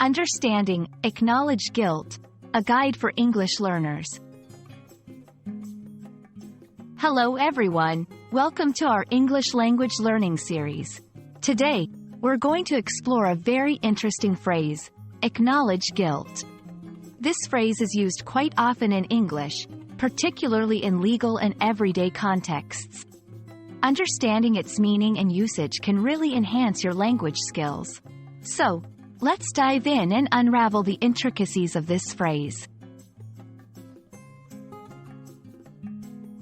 Understanding, acknowledge guilt, a guide for English learners. Hello everyone, welcome to our English language learning series. Today, we're going to explore a very interesting phrase, acknowledge guilt. This phrase is used quite often in English, particularly in legal and everyday contexts. Understanding its meaning and usage can really enhance your language skills. So, let's dive in and unravel the intricacies of this phrase.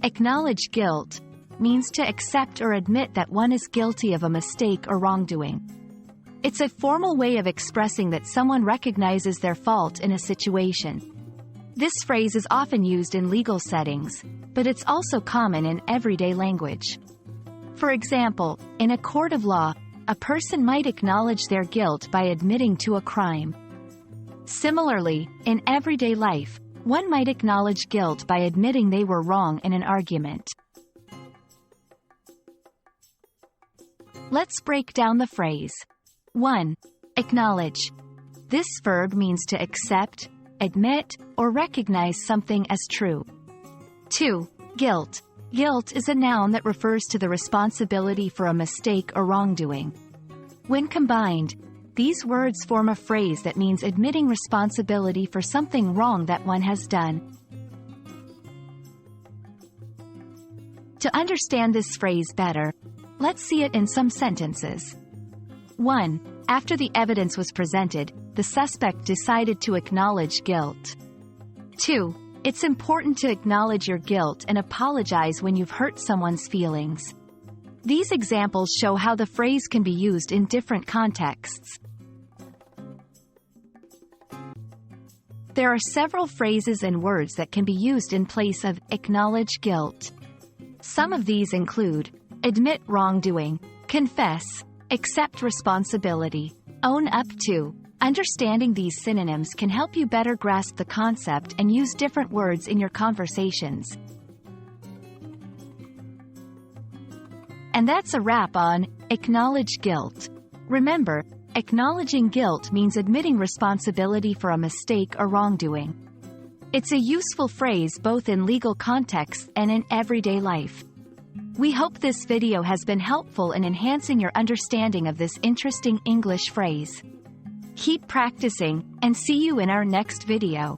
Acknowledge guilt means to accept or admit that one is guilty of a mistake or wrongdoing. It's a formal way of expressing that someone recognizes their fault in a situation. This phrase is often used in legal settings, but it's also common in everyday language. For example, in a court of law, a person might acknowledge their guilt by admitting to a crime. Similarly, in everyday life, one might acknowledge guilt by admitting they were wrong in an argument. Let's break down the phrase. 1. Acknowledge. This verb means to accept, admit, or recognize something as true. 2. Guilt. Guilt is a noun that refers to the responsibility for a mistake or wrongdoing. When combined, these words form a phrase that means admitting responsibility for something wrong that one has done. To understand this phrase better, let's see it in some sentences. 1. After the evidence was presented, the suspect decided to acknowledge guilt. 2. It's important to acknowledge your guilt and apologize when you've hurt someone's feelings. These examples show how the phrase can be used in different contexts. There are several phrases and words that can be used in place of acknowledge guilt. Some of these include admit wrongdoing, confess, accept responsibility, own up to. Understanding these synonyms can help you better grasp the concept and use different words in your conversations. And that's a wrap on acknowledge guilt. Remember, acknowledging guilt means admitting responsibility for a mistake or wrongdoing. It's a useful phrase both in legal contexts and in everyday life. We hope this video has been helpful in enhancing your understanding of this interesting English phrase. Keep practicing, and see you in our next video.